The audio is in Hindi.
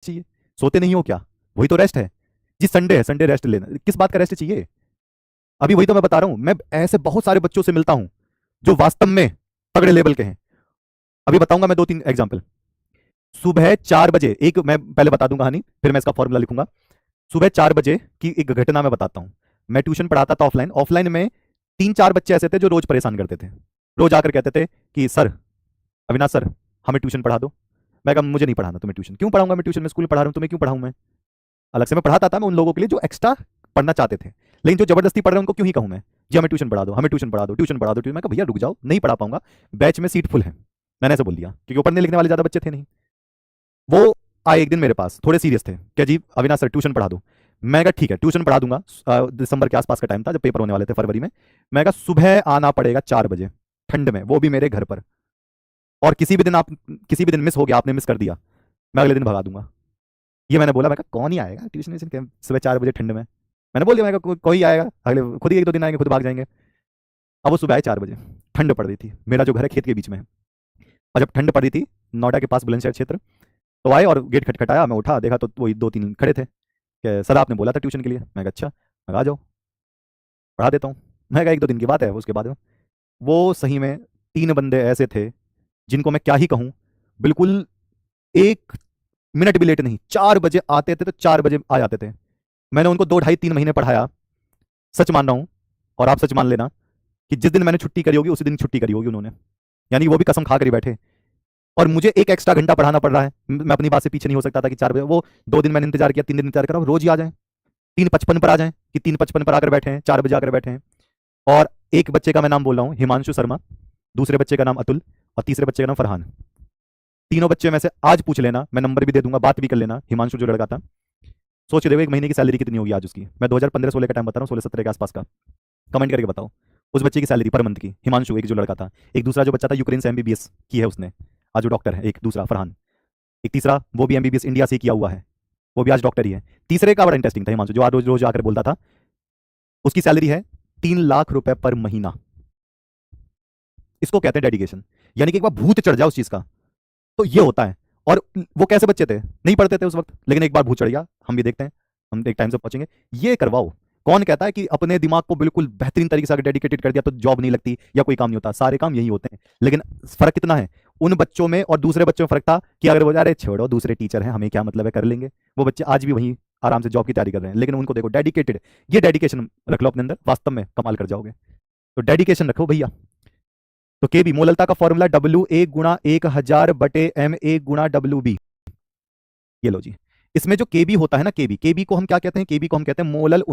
चाहिए? सोते नहीं हो क्या? वही तो रेस्ट है जी। संडे है, संडे रेस्ट लेना, किस बात का रेस्ट चाहिए? अभी वही तो मैं बता रहा हूं, मैं ऐसे बहुत सारे बच्चों से मिलता हूं जो वास्तव में तगड़े लेवल के हैं। अभी बताऊंगा मैं 2-3 एग्जाम्पल। सुबह 4 बजे, एक मैं पहले बता दूंगा कहानी, फिर मैं इसका फॉर्मूला लिखूंगा। सुबह 4 बजे की एक घटना मैं बताता हूँ। मैं ट्यूशन पढ़ाता था ऑफलाइन। ऑफलाइन में 3-4 बच्चे ऐसे थे जो रोज परेशान करते थे। रोज आकर कहते थे कि सर, अविनाश सर, हमें ट्यूशन पढ़ा दो। मैं कहा मुझे नहीं पढ़ाना तुम्हें ट्यूशन। क्यों पढ़ाऊंगा मैं ट्यूशन? में स्कूल पढ़ा रहा हूँ, तुम्हें क्यों पढ़ाऊं मैं? अलग से मैं पढ़ाता था मैं उन लोगों के लिए जो एक्स्ट्रा पढ़ना चाहते थे, लेकिन जो जबरदस्ती पढ़ रहे हैं उनको क्यों ही कहूं मैं जी हमें ट्यूशन पढ़ा दो, हमें ट्यूशन पढ़ा दो, ट्यूशन पढ़ा दो, ट्यूशन। मैं कहा भैया रुक जाओ, नहीं पढ़ा पाऊंगा, बैच में सीट फुल है। मैंने ऐसे बोल दिया क्योंकि वो पढ़ने लिखने वाले ज्यादा बच्चे थे नहीं। वो आए एक दिन मेरे पास, थोड़े सीरियस थे, क्या जी अविनाश सर ट्यूशन पढ़ा दो। मैं कहा ठीक है ट्यूशन पढ़ा दूंगा। दिसंबर के आसपास का टाइम था जब पेपर होने वाले थे, फरवरी में। मैं कहा सुबह आना पड़ेगा 4 बजे, ठंड में, वो भी मेरे घर पर। और किसी भी दिन मिस हो गया, आपने मिस कर दिया, मैं अगले दिन भगा दूंगा। ये मैंने बोला। मैं कहा कौन ही आएगा ट्यूशन सुबह 4 बजे ठंड में? मैंने बोल दिया, मैं कहा कोई आएगा, अगले खुद ही 1-2 दिन आएंगे, खुद भाग जाएंगे। अब वो सुबह आए 4 बजे, ठंड पड़ रही थी, मेरा जो घर है खेत के बीच में है। और जब ठंड पड़ रही थी, नोएडा के पास बुलंदशहर क्षेत्र, तो आए और गेट खटखटाया। मैं उठा, देखा तो वही 2-3 खड़े थे कि सर आपने बोला था ट्यूशन के लिए। मैं कहा अच्छा, मैं कहा आ जाओ पढ़ा देता हूँ। मैं कहा 1-2 दिन की बात है। उसके बाद वो सही में 3 बंदे ऐसे थे जिनको मैं क्या ही कहूँ, बिल्कुल 1 मिनट भी लेट नहीं, 4 बजे आते थे तो 4 बजे आ जाते थे। मैंने उनको 2 ढाई 3 महीने पढ़ाया। सच मान रहा हूँ, और आप सच मान लेना, कि जिस दिन मैंने छुट्टी करी होगी उसी दिन छुट्टी करी होगी उन्होंने। यानी वो भी कसम खा कर ही बैठे। और मुझे एक एक्स्ट्रा घंटा पढ़ाना पड़ रहा है। मैं अपनी बात से पीछे नहीं हो सकता था कि 4 बजे। वो 2 दिन मैंने इंतजार किया, 3 दिन इंतजार करा, रोज ही आ जाए, 3:55 पर आ जाए, कि 3:55 पर आकर बैठे हैं, 4 बजे आकर बैठे हैं। और एक बच्चे का मैं नाम बोल रहा हूँ, हिमांशु शर्मा, दूसरे बच्चे का नाम अतुल, और तीसरे बच्चे का नाम फरहान। तीनों बच्चे में से आज पूछ लेना, मैं नंबर भी दे दूंगा, बात भी कर लेना। हिमांशु जो लड़का था, सोच रहे हो 1 महीने की सैलरी कितनी होगी आज उसकी? मैं 2015-16 का टाइम बता रहा हूँ, 16-17 के आसपास का। कमेंट करके बताओ उस बच्चे की सैलरी पर मंथ की। हिमांशु एक जो लड़का था, एक दूसरा जो बच्चा था यूक्रेन से एमबीबीएस की है उसने, आज वो डॉक्टर है। एक दूसरा फरहान, एक तीसरा वो भी एमबीबीएस इंडिया से किया हुआ है, वो भी आज डॉक्टर ही है। तीसरे का बड़ा इंटरेस्टिंग था, हिमांशु, जो आज रोज रोज आकर बोलता था। उसकी सैलरी है 3 लाख रुपए पर महीना। इसको कहते हैं डेडिकेशन। यानी कि एक बार भूत चढ़ जाए उस चीज का तो ये होता है। और वो कैसे बच्चे थे, नहीं पढ़ते थे उस वक्त, लेकिन एक बार भूत चढ़ गया, हम भी देखते हैं, हम एक टाइम से पहुंचेंगे। ये करवाओ। कौन कहता है कि अपने दिमाग को बिल्कुल बेहतरीन तरीके से अगर डेडिकेटेड कर दिया तो जॉब नहीं लगती या कोई काम नहीं होता? सारे काम यही होते हैं। लेकिन फर्क कितना है उन बच्चों में और दूसरे बच्चों में? फर्क था कि अगर वो अरे छोड़ो दूसरे टीचर हैं, हमें क्या मतलब है, कर लेंगे। वो बच्चे आज भी वहीं आराम से जॉब की तैयारी कर रहे हैं। लेकिन उनको देखो डेडिकेटेड। ये डेडिकेशन रख लो अपने अंदर, वास्तव में कमाल कर जाओगे। तो डेडिकेशन रखो भैया। तो के बी मोललता का फॉर्मूला WA × 1000/MA × WB। ये लो जी। इसमें जो केबी होता है ना, केबी, केबी को हम क्या कहते हैं? केबी को हम कहते हैं मोलल